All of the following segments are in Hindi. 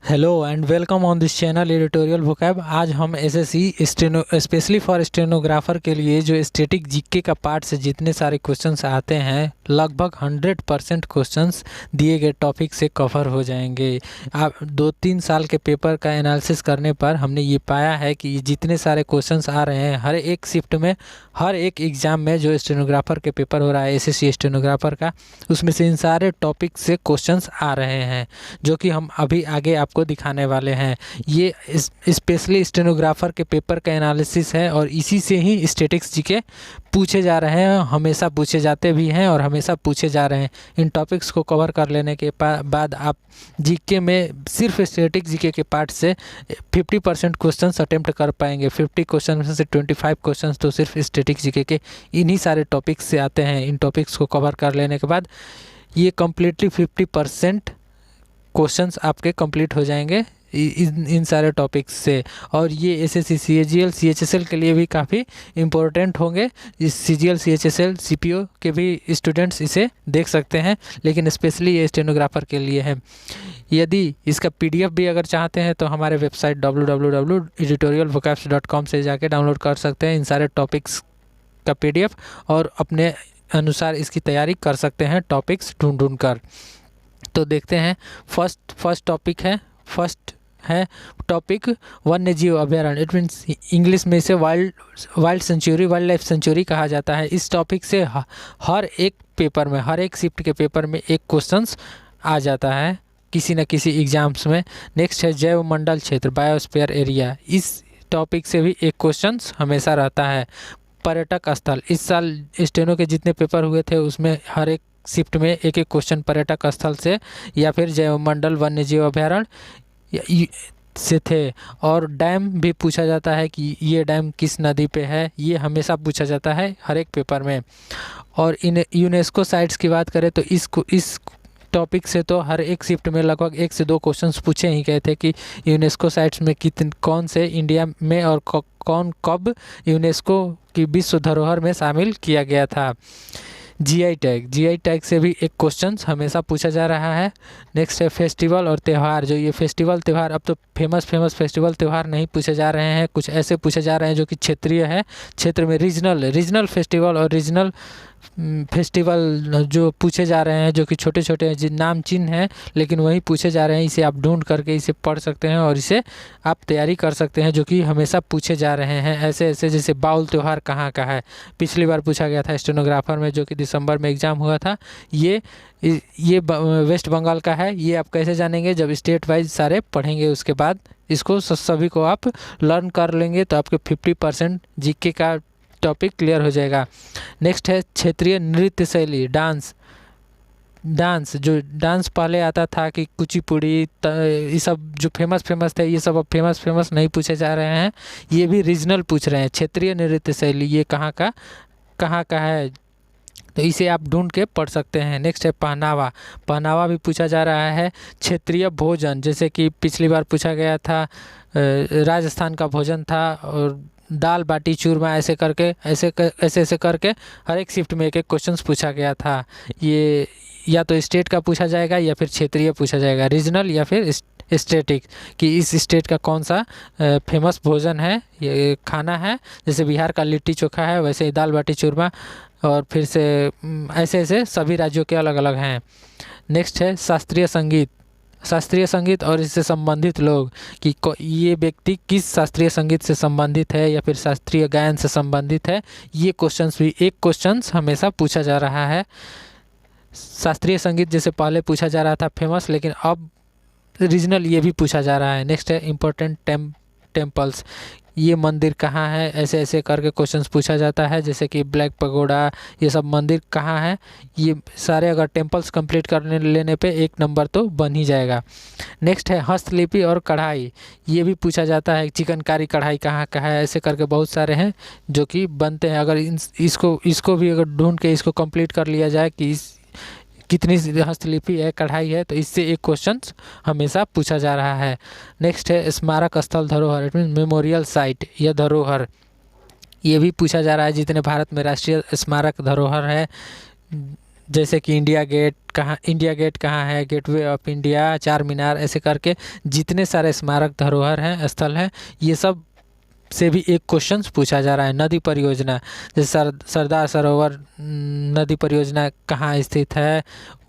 Hello and welcome on this channel editorial vocab. आज हम एसएससी स्पेशली फॉर स्टेनोग्राफर के लिए जो स्टैटिक जीके का पार्ट से जितने सारे क्वेश्चंस आते हैं, लगभग 100% क्वेश्चंस दिए गए टॉपिक से कवर हो जाएंगे। आप 2-3 साल के पेपर का एनालिसिस करने पर हमने ये पाया है कि जितने सारे क्वेश्चंस आ रहे हैं हर एक शिफ्ट में, हर एक एग्ज़ाम में जो स्टेनोग्राफर के पेपर हो रहा है एसएससी स्टेनोग्राफर का, उसमें से इन सारे टॉपिक से क्वेश्चंस आ रहे हैं जो कि हम अभी आगे आपको दिखाने वाले हैं। ये स्पेशली स्टेनोग्राफर के पेपर का एनालिसिस है और इसी से ही स्टैटिक्स जीके पूछे जा रहे हैं, हमेशा पूछे जाते भी हैं और हमेशा पूछे जा रहे हैं। इन टॉपिक्स को कवर कर लेने के बाद आप जीके में सिर्फ स्टैटिक जीके के पार्ट से 50% क्वेश्चंस अटेम्प्ट कर पाएंगे। 50 क्वेश्चन में से 25 क्वेश्चंस तो सिर्फ स्टैटिक जीके के इन्हीं सारे टॉपिक्स से आते हैं। इन टॉपिक्स को कवर कर लेने के बाद ये कम्प्लीटली 50% क्वेश्चंस आपके कंप्लीट हो जाएंगे इन सारे टॉपिक्स से। और ये एसएससी सीजीएल सीएचएसएल के लिए भी काफ़ी इम्पोर्टेंट होंगे। इस सीजीएल सीएचएसएल सीपीओ के भी स्टूडेंट्स इसे देख सकते हैं, लेकिन स्पेशली ये स्टेनोग्राफर के लिए है। यदि इसका पीडीएफ भी अगर चाहते हैं तो हमारे वेबसाइट www.editorialvocabs.com से जाके डाउनलोड कर सकते हैं इन सारे टॉपिक्स का पीडीएफ और अपने अनुसार इसकी तैयारी कर सकते हैं टॉपिक्स ढूंढ कर। तो देखते हैं फर्स्ट टॉपिक है। फर्स्ट है टॉपिक वन्य जीव अभयारण्य। इट मीन्स इंग्लिश में इसे wild sanctuary, wild life sanctuary कहा जाता है। इस टॉपिक से हर एक पेपर में, हर एक शिफ्ट के पेपर में एक क्वेश्चंस आ जाता है किसी न किसी एग्जाम्स में। नेक्स्ट है जैव मंडल क्षेत्र, बायोस्फीयर एरिया। इस टॉपिक से भी एक क्वेश्चंस हमेशा रहता है। पर्यटक स्थल, इस साल स्टेनो के जितने पेपर हुए थे उसमें हर एक शिफ्ट में एक एक क्वेश्चन पर्यटक स्थल से या फिर जैव मंडल वन्य जीव अभयारण्य से थे। और डैम भी पूछा जाता है कि ये डैम किस नदी पे है, ये हमेशा पूछा जाता है हर एक पेपर में। और इन यूनेस्को साइट्स की बात करें तो इस टॉपिक से तो हर एक शिफ्ट में लगभग 1 से 2 क्वेश्चंस पूछे ही गए थे कि यूनेस्को साइट्स में कौन से इंडिया में और कौन कब यूनेस्को की विश्व धरोहर में शामिल किया गया था। जीआई टैग से भी एक क्वेश्चन हमेशा पूछा जा रहा है। नेक्स्ट है फेस्टिवल और त्यौहार। जो ये फेस्टिवल त्यौहार, अब तो फेमस फेस्टिवल त्यौहार नहीं पूछे जा रहे हैं, कुछ ऐसे पूछे जा रहे हैं जो कि क्षेत्रीय है। क्षेत्र में रीजनल फेस्टिवल और रीजनल फेस्टिवल जो पूछे जा रहे हैं, जो कि छोटे छोटे नाम चिन्ह हैं लेकिन वही पूछे जा रहे हैं। इसे आप ढूंढ करके इसे पढ़ सकते हैं और इसे आप तैयारी कर सकते हैं, जो कि हमेशा पूछे जा रहे हैं। ऐसे जैसे बाउल त्यौहार कहाँ का है, पिछली बार पूछा गया था स्टेनोग्राफर में, जो कि दिसंबर में एग्ज़ाम हुआ था। ये वेस्ट बंगाल का है। ये आप कैसे जानेंगे, जब स्टेट वाइज सारे पढ़ेंगे उसके बाद इसको सभी को आप लर्न कर लेंगे तो आपके 50% जीके का टॉपिक क्लियर हो जाएगा। नेक्स्ट है क्षेत्रीय नृत्य शैली, डांस। जो डांस पहले आता था कि कुचिपुड़ी, ये सब जो फेमस थे, ये सब अब फेमस नहीं पूछे जा रहे हैं। ये भी रीजनल पूछ रहे हैं। क्षेत्रीय नृत्य शैली ये कहाँ का है, तो इसे आप ढूंढ के पढ़ सकते हैं। नेक्स्ट है पहनावा भी पूछा जा रहा है। क्षेत्रीय भोजन, जैसे कि पिछली बार पूछा गया था राजस्थान का भोजन था, और दाल बाटी चूरमा, ऐसे करके हर एक शिफ्ट में एक क्वेश्चन पूछा गया था। ये या तो स्टेट का पूछा जाएगा या फिर क्षेत्रीय पूछा जाएगा, रीजनल या फिर स्टेटिक, कि इस स्टेट का कौन सा फेमस भोजन है, ये खाना है। जैसे बिहार का लिट्टी चोखा है, वैसे ही दाल बाटी चूरमा, और फिर से ऐसे सभी राज्यों के अलग अलग हैं। नेक्स्ट है शास्त्रीय संगीत और इससे संबंधित लोग, कि ये व्यक्ति किस शास्त्रीय संगीत से संबंधित है या फिर शास्त्रीय गायन से संबंधित है। ये क्वेश्चंस भी एक क्वेश्चंस हमेशा पूछा जा रहा है। शास्त्रीय संगीत जैसे पहले पूछा जा रहा था फेमस, लेकिन अब रीजनल ये भी पूछा जा रहा है। नेक्स्ट है इम्पोर्टेंट टेम्पल्स, ये मंदिर कहाँ है, ऐसे करके क्वेश्चंस पूछा जाता है। जैसे कि ब्लैक पगोडा, ये सब मंदिर कहाँ है, ये सारे अगर टेम्पल्स कंप्लीट करने लेने पे 1 नंबर तो बन ही जाएगा। नेक्स्ट है हस्तलिपि और कढ़ाई, ये भी पूछा जाता है। चिकनकारी कढ़ाई कहाँ का है, ऐसे करके बहुत सारे हैं जो कि बनते हैं। अगर इसको भी अगर ढूंढ के इसको कंप्लीट कर लिया जाए कि कितनी हस्तलिपि है, कढ़ाई है, तो इससे एक क्वेश्चन हमेशा पूछा जा रहा है। नेक्स्ट है स्मारक स्थल धरोहर, इट मीन मेमोरियल साइट या धरोहर। ये भी पूछा जा रहा है जितने भारत में राष्ट्रीय स्मारक धरोहर है, जैसे कि इंडिया गेट कहाँ है, गेटवे ऑफ इंडिया, चार मीनार, ऐसे करके जितने सारे स्मारक धरोहर हैं, स्थल हैं, ये सब से भी एक क्वेश्चन पूछा जा रहा है। नदी परियोजना, जैसे सरदार सरोवर नदी परियोजना कहाँ स्थित है,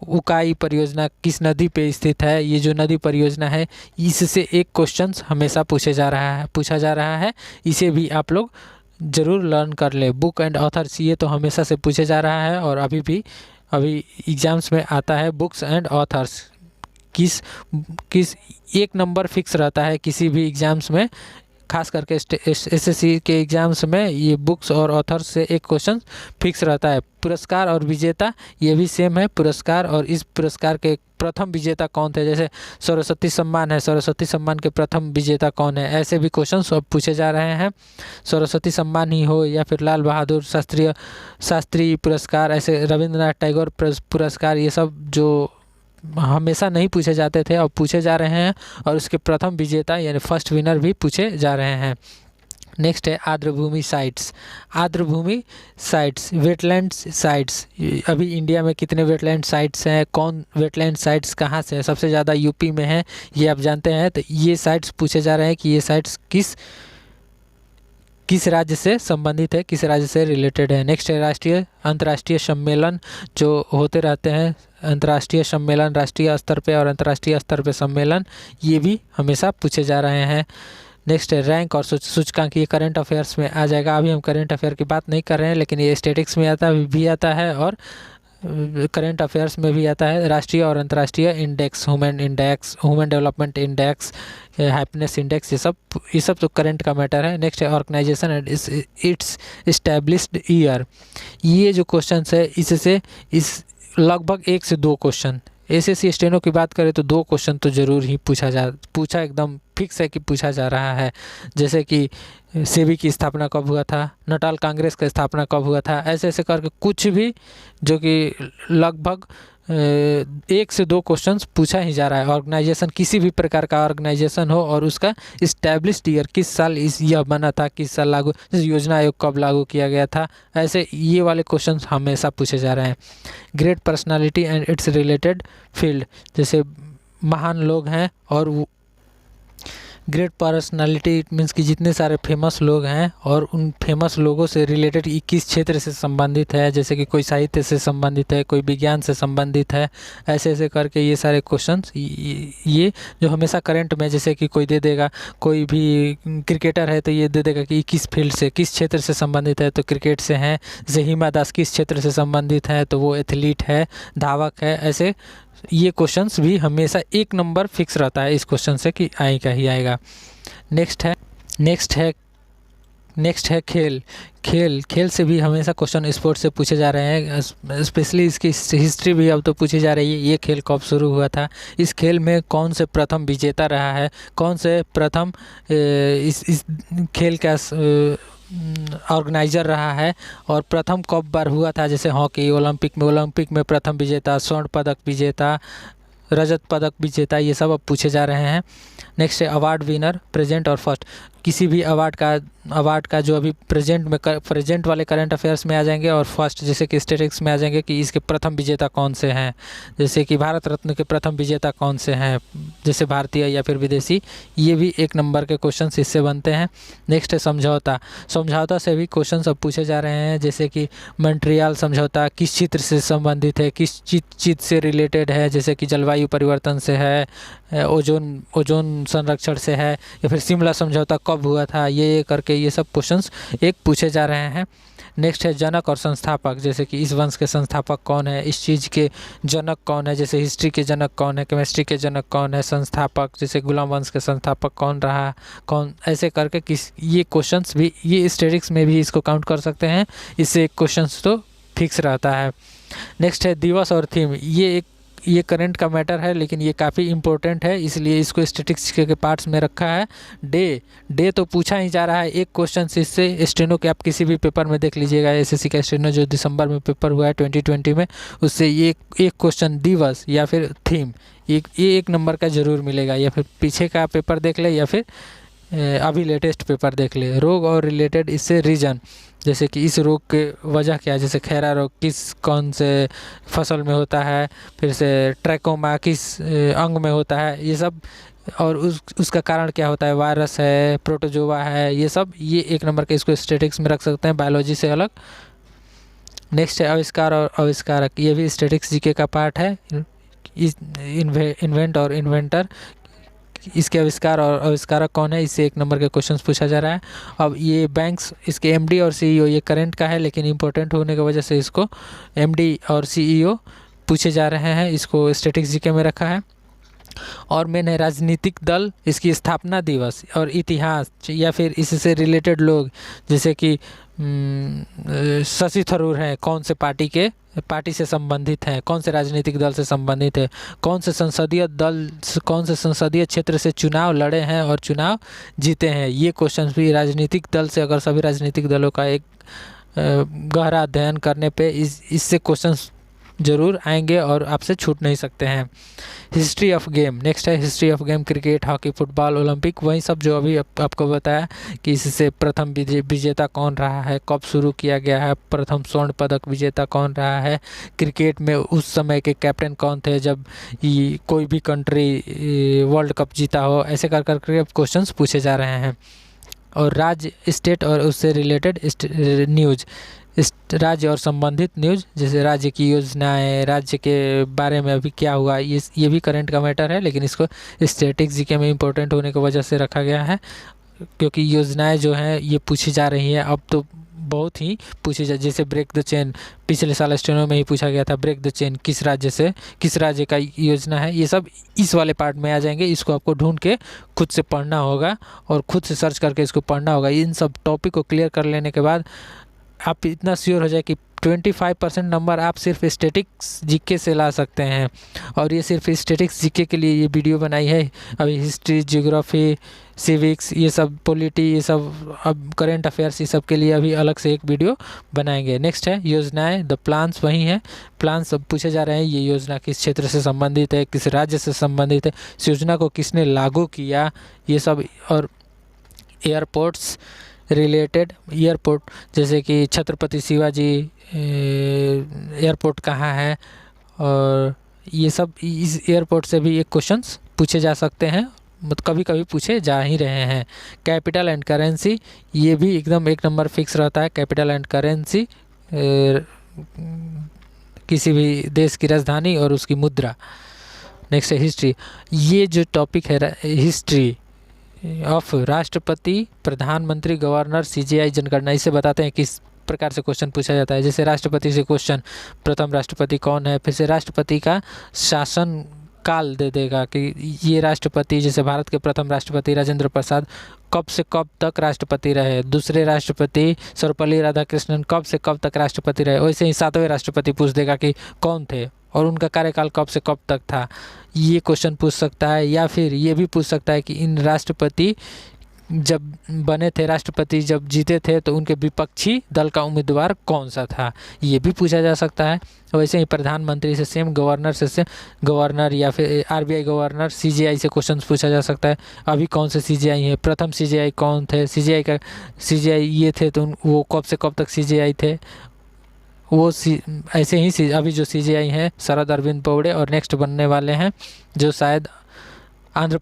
उकाई परियोजना किस नदी पे स्थित है, ये जो नदी परियोजना है इससे एक क्वेश्चन हमेशा पूछा जा रहा है। इसे भी आप लोग ज़रूर लर्न कर ले। बुक एंड ऑथर्स, ये तो हमेशा से पूछे जा रहा है और अभी एग्ज़ाम्स में आता है। बुक्स एंड ऑथर्स किस एक नंबर फिक्स रहता है किसी भी एग्ज़ाम्स में, खास करके एसएससी के एग्ज़ाम्स में ये बुक्स और ऑथर्स से एक क्वेश्चन फिक्स रहता है। पुरस्कार और विजेता, ये भी सेम है। पुरस्कार और इस पुरस्कार के प्रथम विजेता कौन थे, जैसे सरस्वती सम्मान है, सरस्वती सम्मान के प्रथम विजेता कौन है, ऐसे भी क्वेश्चन अब पूछे जा रहे हैं। सरस्वती सम्मान ही हो या फिर लाल बहादुर शास्त्री पुरस्कार, ऐसे रविंद्रनाथ टैगोर पुरस्कार, ये सब जो हमेशा नहीं पूछे जाते थे अब पूछे जा रहे हैं और उसके प्रथम विजेता यानी फर्स्ट विनर भी पूछे जा रहे हैं। नेक्स्ट है आर्द्रभूमि साइट्स। आर्द्रभूमि साइट्स, वेटलैंड साइट्स, अभी इंडिया में कितने वेटलैंड साइट्स हैं, कौन वेटलैंड साइट्स कहाँ से है, सबसे ज़्यादा यूपी में है, ये आप जानते हैं। तो ये साइट्स पूछे जा रहे हैं कि ये साइट्स किस राज्य से संबंधित है, किस राज्य से रिलेटेड है। नेक्स्ट है अंतर्राष्ट्रीय सम्मेलन जो होते रहते हैं, अंतर्राष्ट्रीय सम्मेलन, राष्ट्रीय स्तर पे और अंतर्राष्ट्रीय स्तर पे सम्मेलन, ये भी हमेशा पूछे जा रहे हैं। नेक्स्ट है रैंक और सूचकांक, ये करंट अफेयर्स में आ जाएगा। अभी हम करंट अफेयर की बात नहीं कर रहे हैं, लेकिन ये स्टैटिक्स में भी आता है और करंट अफेयर्स में भी आता है। राष्ट्रीय और अंतर्राष्ट्रीय index, human development index, happiness index, ये सब तो करंट का मैटर है। नेक्स्ट है organisation and its established year. ये जो क्वेश्चन है इससे लगभग 1 से 2 क्वेश्चन, एसएससी स्टेनो की बात करें तो 2 क्वेश्चन तो ज़रूर ही पूछा एकदम फिक्स है कि पूछा जा रहा है। जैसे कि सेबी की स्थापना कब हुआ था, नटाल कांग्रेस का स्थापना कब हुआ था, ऐसे करके कुछ भी जो कि लगभग 1 से 2 क्वेश्चंस पूछा ही जा रहा है। ऑर्गेनाइजेशन, किसी भी प्रकार का ऑर्गेनाइजेशन हो और उसका इस्टेब्लिश्ड ईयर, किस साल यह बना था, किस साल लागू, जैसे योजना आयोग कब लागू किया गया था, ऐसे ये वाले क्वेश्चंस हमेशा पूछे जा रहे हैं। Great personality and it's related field, जैसे महान लोग हैं और ग्रेट पर्सनालिटी इट मीन्स कि जितने सारे फेमस लोग हैं और उन फेमस लोगों से रिलेटेड किस क्षेत्र से संबंधित है, जैसे कि कोई साहित्य से संबंधित है, कोई विज्ञान से संबंधित है, ऐसे करके ये सारे क्वेश्चंस ये जो हमेशा करंट में, जैसे कि कोई दे देगा, कोई भी क्रिकेटर है तो ये दे देगा कि किस फील्ड से, किस क्षेत्र से संबंधित है, तो क्रिकेट से हैं। जैसे हिमा दास किस क्षेत्र से संबंधित है, तो वो एथलीट है, धावक है। ऐसे ये क्वेश्चंस भी हमेशा 1 नंबर फिक्स रहता है इस क्वेश्चन से कि आएगा ही आएगा। नेक्स्ट है खेल से भी हमेशा क्वेश्चन स्पोर्ट्स से पूछे जा रहे हैं। स्पेशली इसकी हिस्ट्री भी अब तो पूछी जा रही है। ये खेल कब शुरू हुआ था, इस खेल में कौन से प्रथम विजेता रहा है, कौन से प्रथम इस खेल का ऑर्गेनाइजर रहा है और प्रथम कब बार हुआ था। जैसे हॉकी, ओलंपिक में प्रथम विजेता, स्वर्ण पदक विजेता, रजत पदक विजेता, ये सब अब पूछे जा रहे हैं। नेक्स्ट है अवार्ड विनर, प्रेजेंट और फर्स्ट, किसी भी अवार्ड का जो अभी प्रेजेंट वाले करंट अफेयर्स में आ जाएंगे और फर्स्ट जैसे कि स्टैटिस्टिक्स में आ जाएंगे कि इसके प्रथम विजेता कौन से हैं। जैसे कि भारत रत्न के प्रथम विजेता कौन से हैं, जैसे भारतीय या फिर विदेशी, ये भी 1 नंबर के क्वेश्चंस इससे बनते हैं। नेक्स्ट है समझौता से भी क्वेश्चंस अब पूछे जा रहे हैं। जैसे कि मॉन्ट्रियल समझौता किस क्षेत्र से संबंधित है, किस चीज़ से रिलेटेड है, जैसे कि जलवायु परिवर्तन से है, ओजोन संरक्षण से है, या फिर शिमला समझौता कब हुआ था, ये करके ये सब क्वेश्चंस एक पूछे जा रहे हैं। नेक्स्ट है जनक और संस्थापक, जैसे कि इस वंश के संस्थापक कौन है, इस चीज़ के जनक कौन है, जैसे हिस्ट्री के जनक कौन है, केमिस्ट्री के जनक कौन है, संस्थापक जैसे गुलाम वंश के संस्थापक कौन रहा, ऐसे करके ये क्वेश्चंस भी, ये स्टैटिस्टिक्स में भी इसको काउंट कर सकते हैं। इससे एक क्वेश्चंस तो फिक्स रहता है। नेक्स्ट है दिवस और थीम, ये करंट का मैटर है लेकिन ये काफ़ी इंपॉर्टेंट है, इसलिए इसको स्टैटिस्टिक्स के पार्ट्स में रखा है। डे तो पूछा ही जा रहा है, एक क्वेश्चन इससे स्टेनो के आप किसी भी पेपर में देख लीजिएगा, एसएससी का स्टेनो जो दिसंबर में पेपर हुआ है 2020 में, उससे ये एक क्वेश्चन दिवस या फिर थीम, ये 1 नंबर का ज़रूर मिलेगा। या फिर पीछे का पेपर देख ले या फिर अभी लेटेस्ट पेपर देख ले। रोग और रिलेटेड इससे रीजन, जैसे कि इस रोग के वजह क्या है, जैसे खैरा रोग किस कौन से फसल में होता है, फिर से ट्रैकोमा किस अंग में होता है, ये सब, और उसका कारण क्या होता है, वायरस है, प्रोटोजोआ है, ये सब, ये 1 नंबर के, इसको स्टैटिक्स में रख सकते हैं बायोलॉजी से अलग। नेक्स्ट है आविष्कार और आविष्कारक, ये भी स्टैटिक्स जीके का पार्ट है। इन्वेंट और इन्वेंटर, इसके आविष्कार और आविष्कारक कौन है, इससे 1 नंबर के क्वेश्चंस पूछा जा रहा है। अब ये बैंक्स, इसके एमडी और सीईओ, ये करंट का है लेकिन इंपॉर्टेंट होने की वजह से इसको एमडी और सीईओ पूछे जा रहे हैं, इसको स्टैटिक्स जीके में रखा है। और मेन है राजनीतिक दल, इसकी स्थापना दिवस और इतिहास, या फिर इससे रिलेटेड लोग, जैसे कि शशि थरूर हैं, कौन से पार्टी से संबंधित हैं, कौन से राजनीतिक दल से संबंधित है, कौन से संसदीय क्षेत्र से चुनाव लड़े हैं और चुनाव जीते हैं, ये क्वेश्चन भी राजनीतिक दल से, अगर सभी राजनीतिक दलों का एक गहरा अध्ययन करने पे इससे क्वेश्चंस जरूर आएंगे और आपसे छूट नहीं सकते हैं। हिस्ट्री ऑफ गेम, नेक्स्ट है history of game, cricket, hockey, football, Olympic, वही सब जो अभी आपको बताया कि इससे प्रथम विजेता कौन रहा है, कब शुरू किया गया है, प्रथम स्वर्ण पदक विजेता कौन रहा है, क्रिकेट में उस समय के कैप्टन कौन थे जब कोई भी कंट्री वर्ल्ड कप जीता हो, ऐसे कर करके क्वेश्चंस पूछे जा रहे हैं। और राज्य, स्टेट और उससे रिलेटेड न्यूज़, राज्य और संबंधित न्यूज़, जैसे राज्य की योजनाएं, राज्य के बारे में अभी क्या हुआ, ये भी करंट का मैटर है, लेकिन इसको स्टैटिक्स जीके में इंपॉर्टेंट होने की वजह से रखा गया है, क्योंकि योजनाएं जो हैं ये पूछी जा रही हैं अब तो बहुत ही पूछी जा, जैसे ब्रेक द चेन, पिछले साल स्टेनो में ही पूछा गया था, ब्रेक द चेन किस राज्य का योजना है, ये सब इस वाले पार्ट में आ जाएंगे। इसको आपको ढूंढ के खुद से पढ़ना होगा और खुद से सर्च करके इसको पढ़ना होगा। इन सब टॉपिक को क्लियर कर लेने के बाद आप इतना श्योर हो जाए कि 25% नंबर आप सिर्फ स्टैटिक्स जीके से ला सकते हैं। और ये सिर्फ स्टैटिक्स जीके के लिए ये वीडियो बनाई है, अभी हिस्ट्री, ज्योग्राफी, सिविक्स, ये सब, पॉलिटी, ये सब, अब करेंट अफेयर्स, ये सब के लिए अभी अलग से एक वीडियो बनाएंगे। नेक्स्ट है योजनाएं, द प्लान्स, वही है प्लान सब पूछे जा रहे हैं, ये योजना किस क्षेत्र से संबंधित है, किस राज्य से संबंधित है, इस योजना को किसने लागू किया, ये सब। और एयरपोर्ट्स रिलेटेड, एयरपोर्ट जैसे कि छत्रपति शिवाजी एयरपोर्ट कहाँ है, और ये सब, इस एयरपोर्ट से भी एक क्वेश्चंस पूछे जा सकते हैं, मतलब कभी कभी पूछे जा ही रहे हैं। कैपिटल एंड करेंसी, ये भी एकदम 1 नंबर फिक्स रहता है, कैपिटल एंड करेंसी, किसी भी देश की राजधानी और उसकी मुद्रा। नेक्स्ट है हिस्ट्री, ये जो टॉपिक है हिस्ट्री ऑफ राष्ट्रपति, प्रधानमंत्री, गवर्नर, सीजीआई, जनगणना, इसे बताते हैं किस प्रकार से क्वेश्चन पूछा जाता है। जैसे राष्ट्रपति से क्वेश्चन, प्रथम राष्ट्रपति कौन है, फिर से राष्ट्रपति का शासन काल दे देगा कि ये राष्ट्रपति, जैसे भारत के प्रथम राष्ट्रपति राजेंद्र प्रसाद कब से कब तक राष्ट्रपति रहे, दूसरे राष्ट्रपति सर्वपल्ली राधाकृष्णन कब से कब तक राष्ट्रपति रहे, वैसे ही 7वें राष्ट्रपति पूछ देगा कि कौन थे और उनका कार्यकाल कब से कब तक था, ये क्वेश्चन पूछ सकता है। या फिर ये भी पूछ सकता है कि इन राष्ट्रपति जब बने थे, राष्ट्रपति जब जीते थे तो उनके विपक्षी दल का उम्मीदवार कौन सा था, ये भी पूछा जा सकता है। वैसे ही प्रधानमंत्री से सेम, गवर्नर से सेम, गवर्नर या फिर आरबीआई गवर्नर, सीजीआई से क्वेश्चन पूछा जा सकता है, अभी कौन से सीजीआई हैं, प्रथम सीजीआई कौन थे, सीजीआई ये थे तो वो कब से कब तक सीजीआई थे, वो ऐसे ही अभी जो सीजीआई हैं शरद अरविंद बोबड़े, और नेक्स्ट बनने वाले हैं जो शायद आंध्र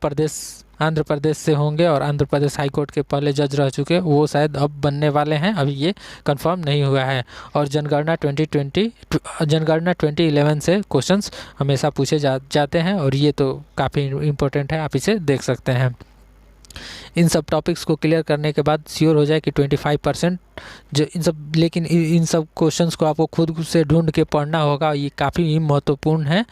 प्रदेश से होंगे और आंध्र प्रदेश हाई कोर्ट के पहले जज रह चुके, वो शायद अब बनने वाले हैं, अभी ये कंफर्म नहीं हुआ है। और जनगणना 2011 से क्वेश्चंस हमेशा पूछे जाते हैं और ये तो काफ़ी इम्पोर्टेंट है, आप इसे देख सकते हैं। इन सब टॉपिक्स को क्लियर करने के बाद श्योर हो जाए कि 25% जो लेकिन इन सब क्वेश्चंस को आपको खुद से ढूंढ के पढ़ना होगा, ये काफ़ी महत्वपूर्ण है।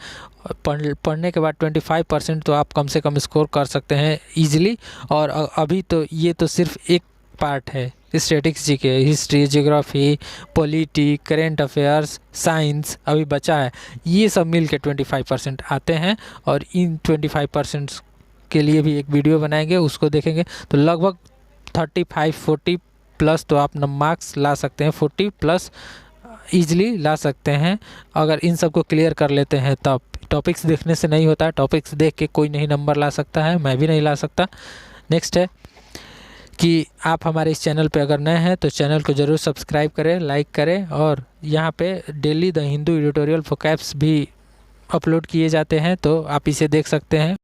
पढ़ने के बाद 25% तो आप कम से कम स्कोर कर सकते हैं ईजिली। और अभी तो ये तो सिर्फ एक पार्ट है statics GK, history, geography, polity, current affairs, science अभी बचा है, ये सब मिल के 25% आते हैं। और इन 25% के लिए भी एक वीडियो बनाएंगे, उसको देखेंगे तो लगभग 35-40 प्लस तो आप मार्क्स ला सकते हैं, 40 प्लस ईजिली ला सकते हैं अगर इन सब को क्लियर कर लेते हैं तब। टॉपिक्स देखने से नहीं होता, टॉपिक्स देख के कोई नहीं नंबर ला सकता है, मैं भी नहीं ला सकता। नेक्स्ट है कि आप हमारे इस चैनल पे अगर नए हैं तो चैनल को ज़रूर सब्सक्राइब करें, लाइक करें, और यहाँ पे daily the Hindu editorial vocabs भी अपलोड किए जाते हैं, तो आप इसे देख सकते हैं।